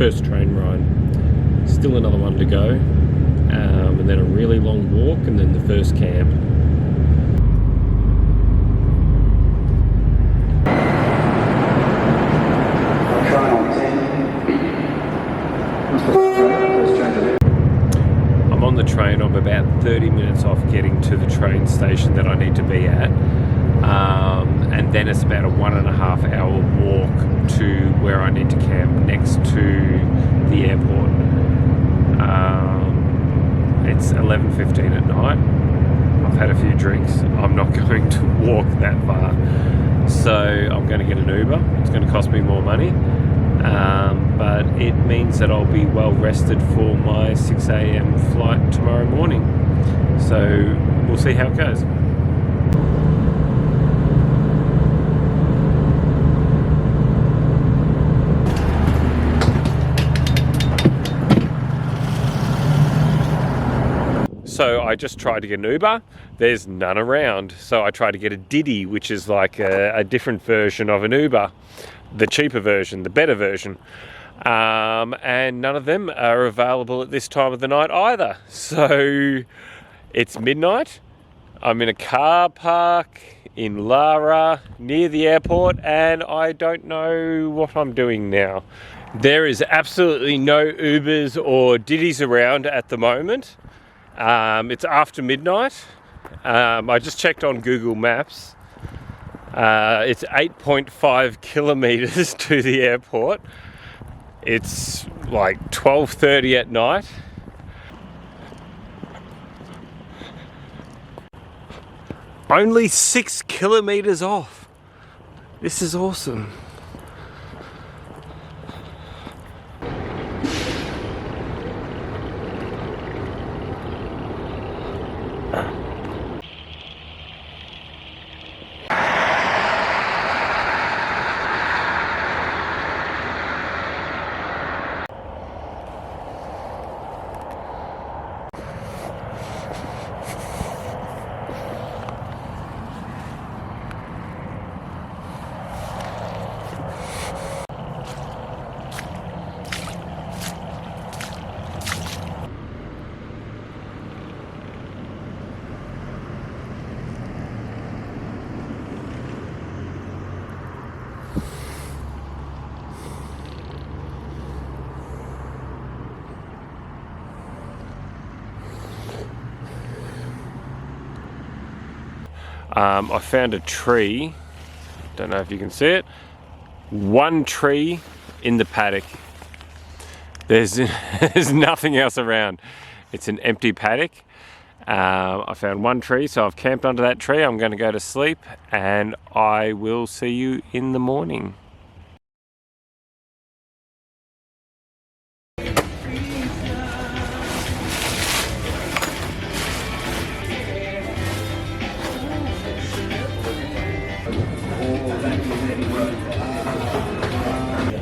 First train ride. Still another one to go. And then a really long walk, and then the first camp. I'm on the train. I'm about 30 minutes off getting to the train station that I need to be at. And then it's about a 1.5 hour walk to where I need to camp next to the airport. It's 11:15 at night. I've had a few drinks. I'm not going to walk that far. So I'm going to get an Uber. It's going to cost me more money. But it means that I'll be well rested for my 6 a.m. flight tomorrow morning. So we'll see how it goes. So I just tried to get an Uber. There's none around. So I tried to get a Didi, which is like a different version of an Uber. The cheaper version, the better version. And none of them are available at this time of the night either. So it's midnight. I'm in a car park in Lara near the airport, and I don't know what I'm doing now. There is absolutely no Ubers or Didis around at the moment. It's after midnight. I just checked on Google Maps. It's 8.5 kilometers to the airport. It's like 12:30 at night. Only 6 kilometers off. This is awesome. I found a tree. Don't know if you can see it. One tree in the paddock. There's nothing else around. It's an empty paddock. I found one tree, so I've camped under that tree. I'm going to go to sleep, and I will see you in the morning.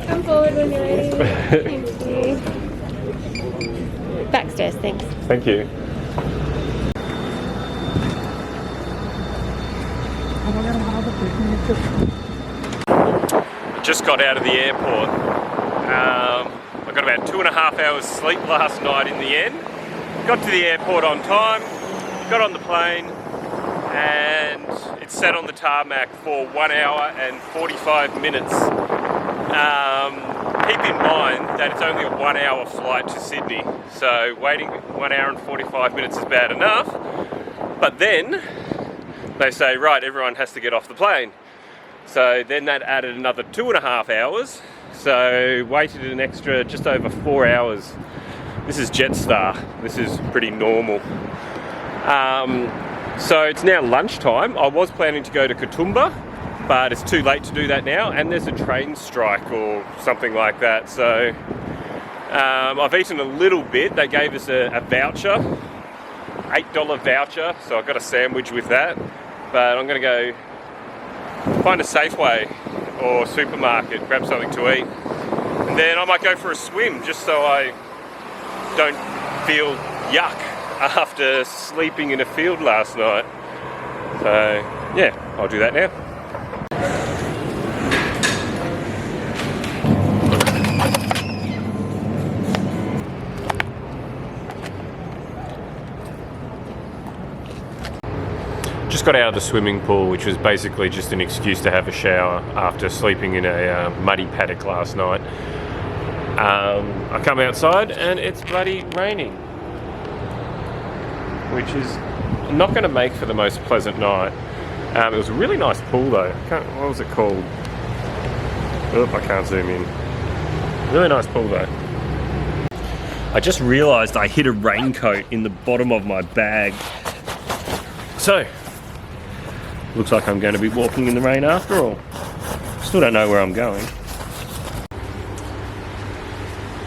Come forward when you're ready. Thank you. Backstairs, thanks. Thank you. I just got out of the airport. I got about 2.5 hours sleep last night in the end. Got to the airport on time, got on the plane, and it sat on the tarmac for 1 hour and 45 minutes. Keep in mind that it's only a 1 hour flight to Sydney, so waiting 1 hour and 45 minutes is bad enough. But then they say, right, everyone has to get off the plane. So then that added another 2.5 hours. So waited an extra just over 4 hours. This is Jetstar. This is pretty normal. So it's now lunchtime. I was planning to go to Katoomba, but it's too late to do that now. And there's a train strike or something like that. So I've eaten a little bit. They gave us a voucher, $8 voucher. So I got a sandwich with that. But I'm going to go find a Safeway or supermarket, grab something to eat, and then I might go for a swim just so I don't feel yuck after sleeping in a field last night. So yeah, I'll do that now. got out of the swimming pool, which was basically just an excuse to have a shower after sleeping in a muddy paddock last night. I come outside and it's bloody raining, which is not going to make for the most pleasant night. It was a really nice pool though. What was it called? Oh, I can't zoom in. Really nice pool though. I just realised I hid a raincoat in the bottom of my bag. So, looks like I'm going to be walking in the rain after all. Still don't know where I'm going.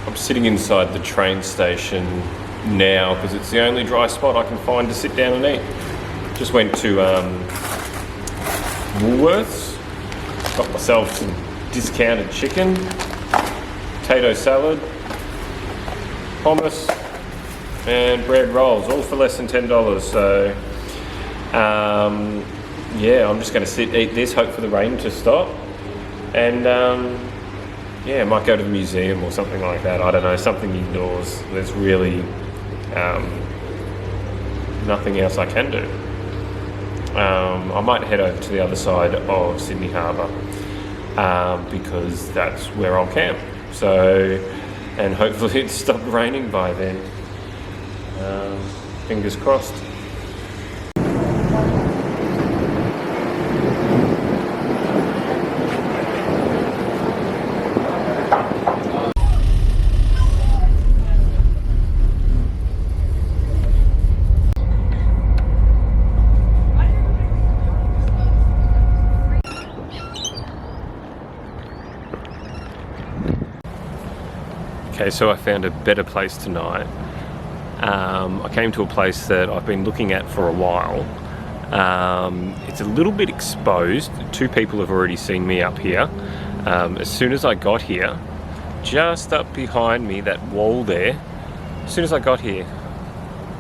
I'm sitting inside the train station now because it's the only dry spot I can find to sit down and eat. Just went to Woolworths, got myself some discounted chicken, potato salad, hummus and bread rolls, all for less than $10. So yeah, I'm just going to sit, eat this, hope for the rain to stop, and yeah, I might go to the museum or something like that. I don't know, something indoors. There's really nothing else I can do. I might head over to the other side of Sydney Harbour because that's where I'll camp. So, and hopefully it's stopped raining by then. Fingers crossed. Okay, so I found a better place tonight. I came to a place that I've been looking at for a while. It's a little bit exposed. Two people have already seen me up here. As soon as I got here, just up behind me, that wall there, as soon as I got here,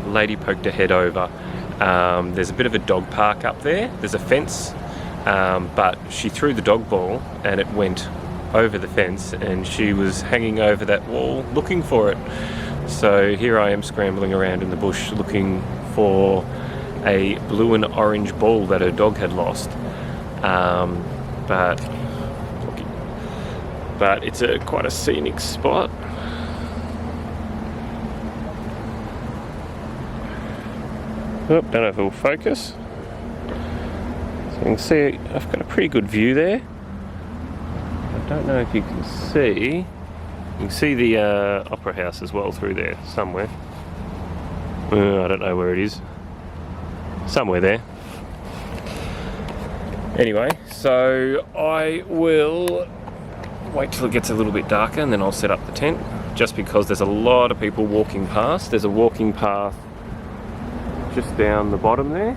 a lady poked her head over. There's a bit of a dog park up there. There's a fence, but she threw the dog ball and it went over the fence and she was hanging over that wall looking for it. So here I am scrambling around in the bush looking for a blue and orange ball that her dog had lost. But it's quite a scenic spot. Oh, don't know if it will focus. So you can see I've got a pretty good view there. I don't know if you can see. You can see the Opera House as well through there somewhere. I don't know where it is. Somewhere there. Anyway, so I will wait till it gets a little bit darker and then I'll set up the tent, just because there's a lot of people walking past. There's a walking path just down the bottom there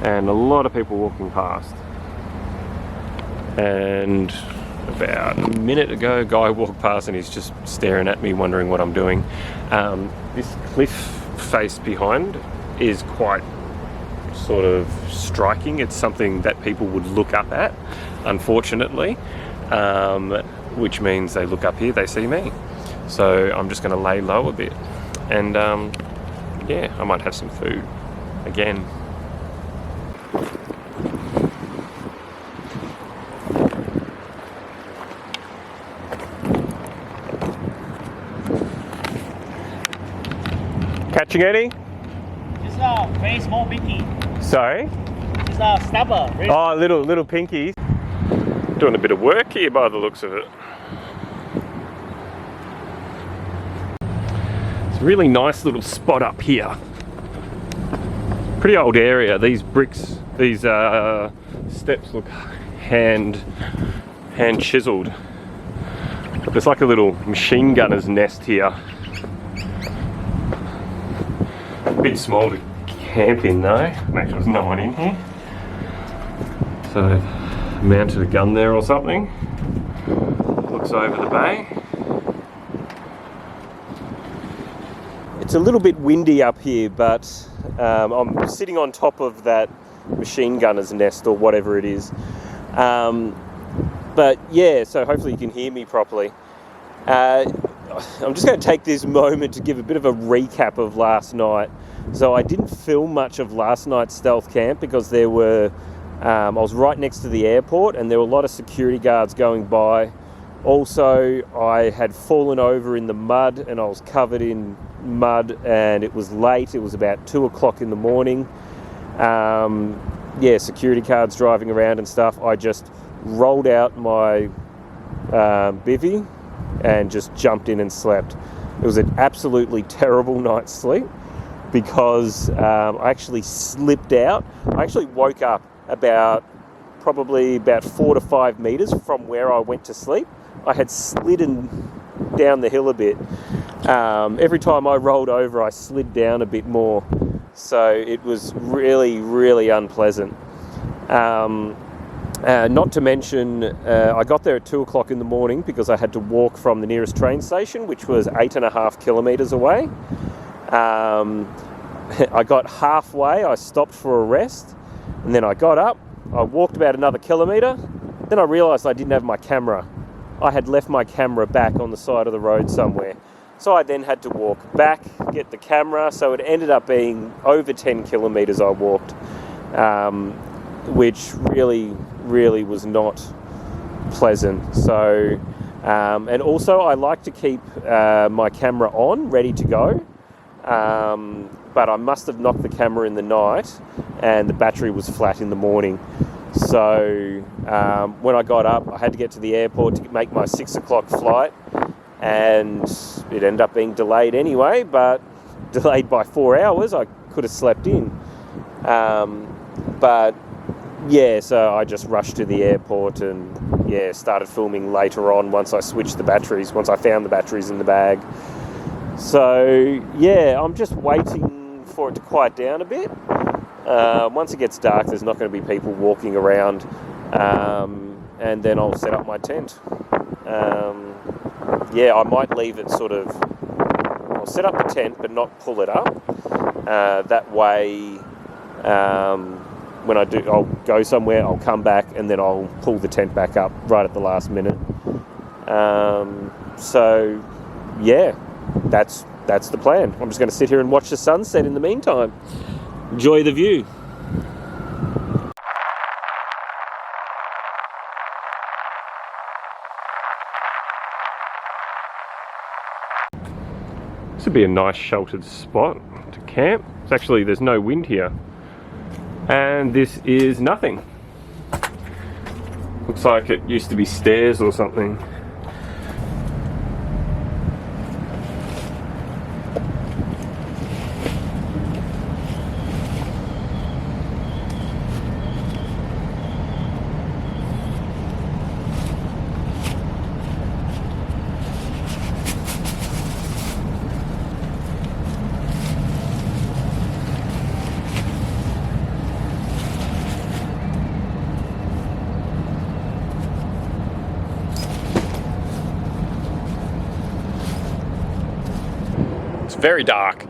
and a lot of people walking past. And about a minute ago, a guy walked past and he's just staring at me, wondering what I'm doing. This cliff face behind is quite sort of striking. It's something that people would look up at, unfortunately, which means they look up here, they see me. So I'm just going to lay low a bit. And yeah, I might have some food again. Catching any? Just a very small pinky. Sorry? Just a snapper. Very Oh, little pinky. Doing a bit of work here by the looks of it. It's a really nice little spot up here. Pretty old area. These bricks, these steps look hand chiseled. There's like a little machine gunner's nest here. A bit small to camp in though. Make sure there's no one in here. So mounted a gun there or something. Looks over the bay. It's a little bit windy up here, but I'm sitting on top of that machine gunner's nest or whatever it is. But yeah, so hopefully you can hear me properly. I'm just going to take this moment to give a bit of a recap of last night. So I didn't film much of last night's stealth camp because there were, I was right next to the airport and there were a lot of security guards going by. Also, I had fallen over in the mud and I was covered in mud and it was late. It was about 2 o'clock in the morning. Security guards driving around and stuff. I just rolled out my bivvy and just jumped in and slept. It was an absolutely terrible night's sleep because I actually slipped out. I actually woke up probably about 4 to 5 meters from where I went to sleep. I had slidden down the hill a bit. Every time I rolled over, I slid down a bit more. So it was really, really unpleasant. Not to mention, I got there at 2 o'clock in the morning because I had to walk from the nearest train station, which was 8.5 kilometres away. I got halfway, I stopped for a rest, and then I got up, I walked about another kilometre, then I realised I didn't have my camera. I had left my camera back on the side of the road somewhere. So I then had to walk back, get the camera, so it ended up being over 10 kilometres I walked, which really, really was not pleasant. So, and also I like to keep my camera on, ready to go, but I must have knocked the camera in the night and the battery was flat in the morning. So when I got up, I had to get to the airport to make my 6 o'clock flight, and it ended up being delayed anyway, but delayed by 4 hours. I could have slept in. So I just rushed to the airport and started filming later on once I switched the batteries, once I found the batteries in the bag. So I'm just waiting for it to quiet down a bit. Once it gets dark, there's not going to be people walking around, and then I'll set up my tent. I might leave it I'll set up the tent but not pull it up. That way, when I do, I'll go somewhere, I'll come back, and then I'll pull the tent back up right at the last minute. That's the plan. I'm just going to sit here and watch the sunset in the meantime. Enjoy the view. This would be a nice sheltered spot to camp. There's no wind here. And this is nothing. Looks like it used to be stairs or something. Very dark.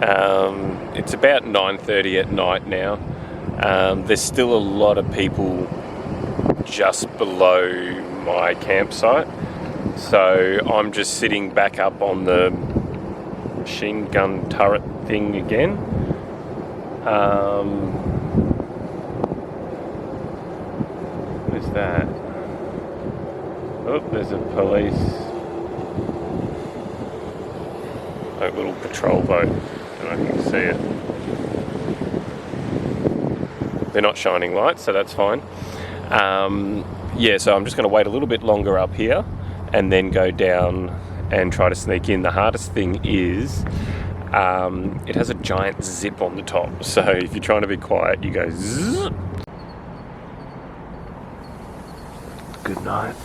It's about 9:30 at night now. There's still a lot of people just below my campsite, so I'm just sitting back up on the machine gun turret thing again. What is that? Oh, there's a police. A little patrol boat, and I can see it. They're not shining lights, so that's fine. So I'm just going to wait a little bit longer up here and then go down and try to sneak in. The hardest thing is it has a giant zip on the top, so if you're trying to be quiet, you go zzz. Good night.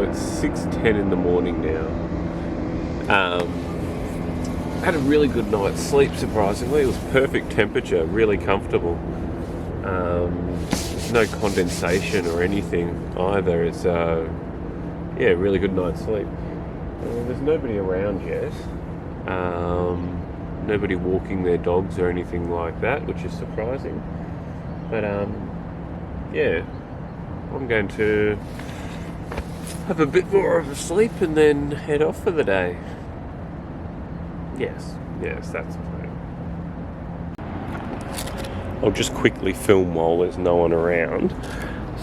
it's 6:10 in the morning now. Had a really good night's sleep, surprisingly. It was perfect temperature, really comfortable. There's no condensation or anything either. It's yeah, really good night's sleep. There's nobody around yet. Nobody walking their dogs or anything like that, which is surprising. But yeah, I'm going to have a bit more of a sleep and then head off for the day. Yes, that's the plan. I'll just quickly film while there's no one around.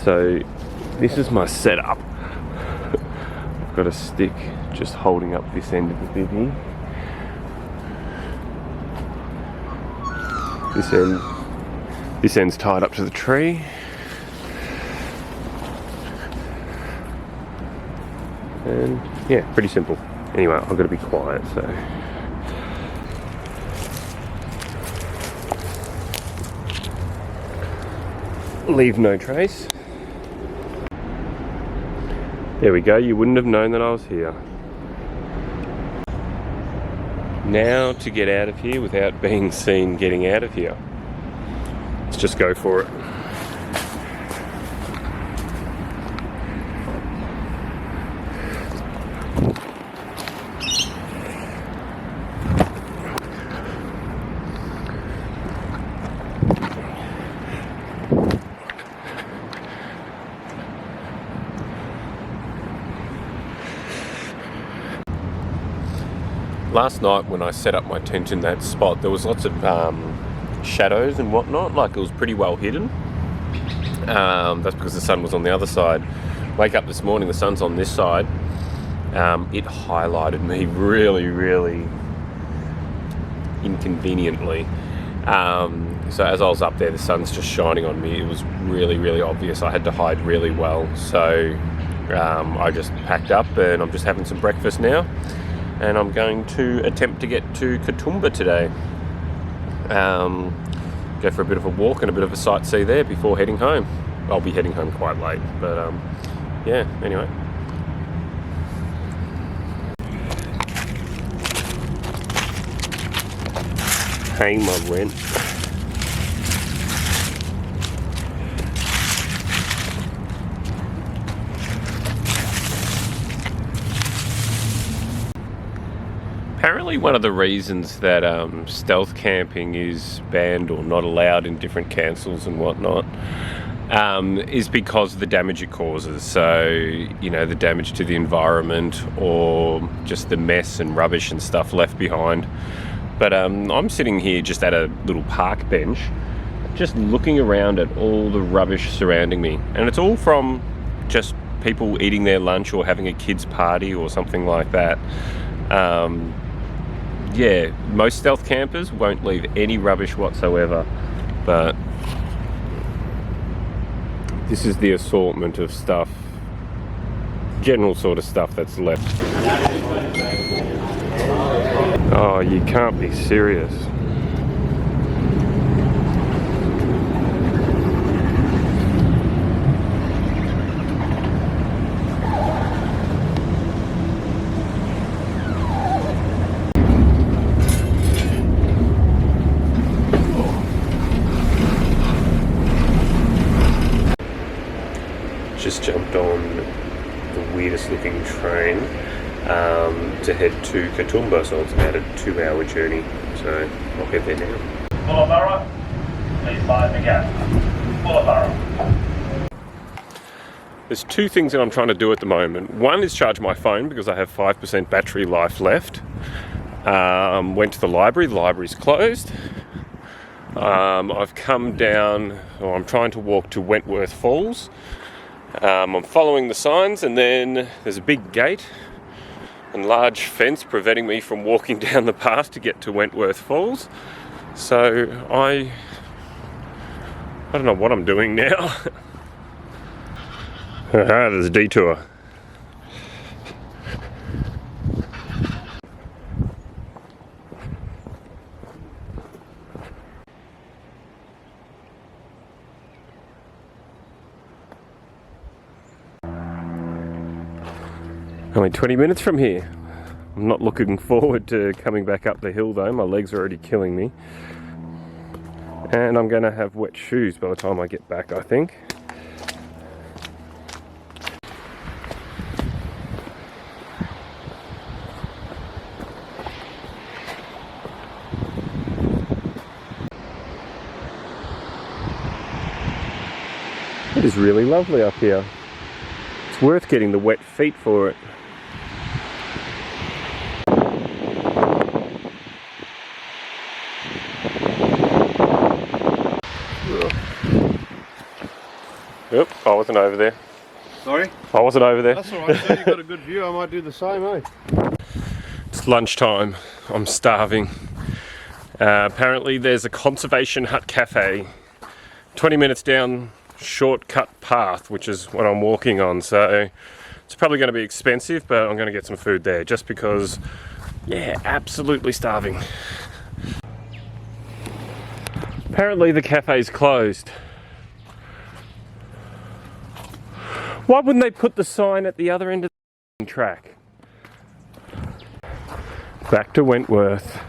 So this is my setup. I've got a stick just holding up this end of the bivvy. This end's tied up to the tree. And yeah, pretty simple. Anyway, I've got to be quiet, so. Leave no trace. There we go, you wouldn't have known that I was here. Now to get out of here without being seen getting out of here. Let's just go for it. Last night when I set up my tent in that spot, there was lots of shadows and whatnot, like it was pretty well hidden. That's because the sun was on the other side. Wake up this morning, the sun's on this side. It highlighted me really, really inconveniently. So as I was up there, the sun's just shining on me. It was really, really obvious. I had to hide really well. So I just packed up and I'm just having some breakfast now. And I'm going to attempt to get to Katoomba today. Go for a bit of a walk and a bit of a sightsee there before heading home. I'll be heading home quite late, but yeah, anyway. Paying my rent. Apparently one of the reasons that stealth camping is banned or not allowed in different councils and whatnot is because of the damage it causes. So, you know, the damage to the environment or just the mess and rubbish and stuff left behind. But I'm sitting here just at a little park bench, just looking around at all the rubbish surrounding me. And it's all from just people eating their lunch or having a kid's party or something like that. Yeah, most stealth campers won't leave any rubbish whatsoever, but this is the assortment of stuff, general sort of stuff that's left. Oh, you can't be serious. Just jumped on the weirdest looking train to head to Katoomba, so it's about a 2-hour journey, so I'll head there now. Bullaburra, please mind the gap. Bullaburra. There's two things that I'm trying to do at the moment. One is charge my phone because I have 5% battery life left. Went to the library's closed. I've come down, or I'm trying to walk to Wentworth Falls. I'm following the signs, and then there's a big gate and large fence preventing me from walking down the path to get to Wentworth Falls. So I don't know what I'm doing now. There's a detour. only 20 minutes from here. I'm not looking forward to coming back up the hill though. My legs are already killing me. And I'm going to have wet shoes by the time I get back, I think. It is really lovely up here. It's worth getting the wet feet for it. Yep, I wasn't over there. Sorry? I wasn't over there. That's alright, so you've got a good view, I might do the same, eh? It's lunchtime. I'm starving. Apparently there's a conservation hut cafe 20 minutes down shortcut path, which is what I'm walking on, so it's probably going to be expensive, but I'm going to get some food there just because, yeah, absolutely starving. Apparently the cafe's closed. Why wouldn't they put the sign at the other end of the track? Back to Wentworth.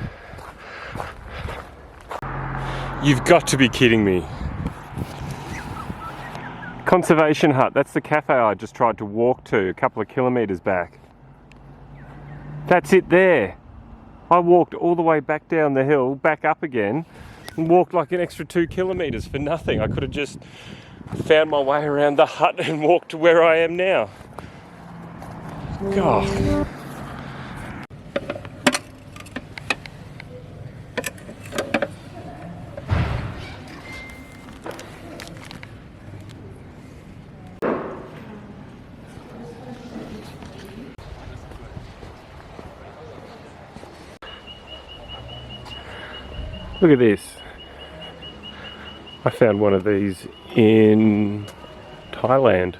You've got to be kidding me. Conservation hut, that's the cafe I just tried to walk to a couple of kilometres back. That's it there. I walked all the way back down the hill, back up again, and walked like an extra 2 kilometres for nothing. I could have just found my way around the hut and walked to where I am now. God. Look at this. I found one of these in Thailand.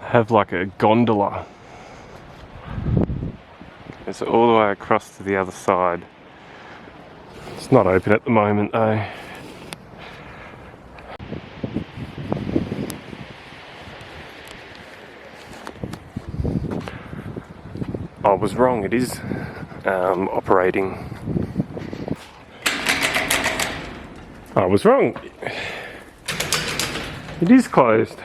Have like a gondola. It's all the way across to the other side. It's not open at the moment though. I was wrong, it is operating. I was wrong. It is closed.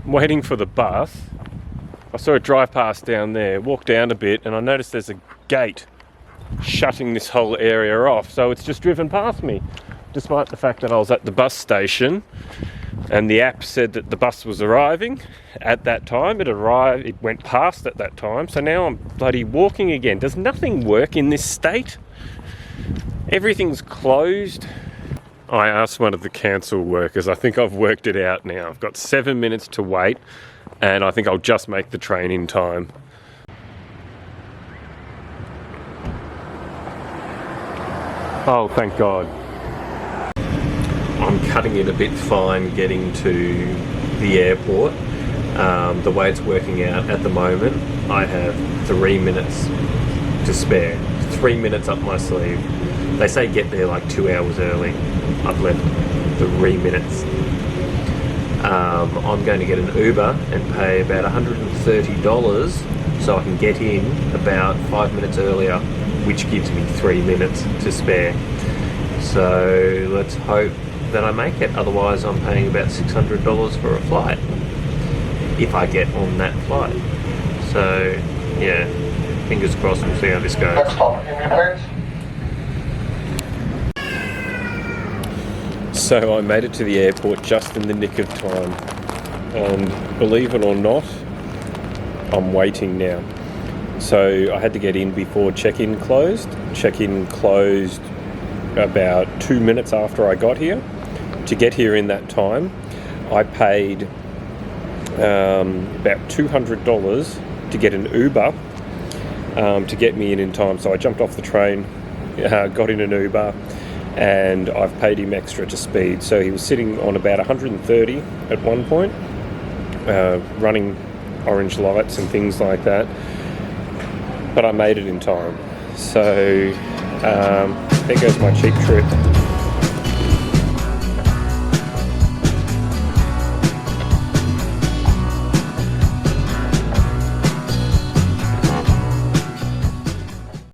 I'm waiting for the bus. I saw it drive past down there, walked down a bit, and I noticed there's a gate shutting this whole area off, so it's just driven past me, despite the fact that I was at the bus station and the app said that the bus was arriving at that time. It arrived, it went past at that time, so now I'm bloody walking again. Does nothing work in this state? Everything's closed. I asked one of the council workers, I think I've worked it out now. I've got 7 minutes to wait, and I think I'll just make the train in time. Oh, thank God. I'm cutting it a bit fine getting to the airport. The way it's working out at the moment, I have 3 minutes to spare. 3 minutes up my sleeve. They say get there like 2 hours early. I've left 3 minutes. I'm going to get an Uber and pay about $130 so I can get in about 5 minutes earlier, which gives me 3 minutes to spare. So let's hope that I make it. Otherwise I'm paying about $600 for a flight if I get on that flight. So yeah, fingers crossed, we'll see how this goes. Next stop, please. So I made it to the airport just in the nick of time, and believe it or not, I'm waiting now. So I had to get in before check-in closed. Check-in closed about 2 minutes after I got here. To get here in that time, I paid about $200 to get an Uber to get me in time. So I jumped off the train, got in an Uber, and I've paid him extra to speed. So he was sitting on about 130 at one point, running orange lights and things like that. But I made it in time. So there goes my cheap trip.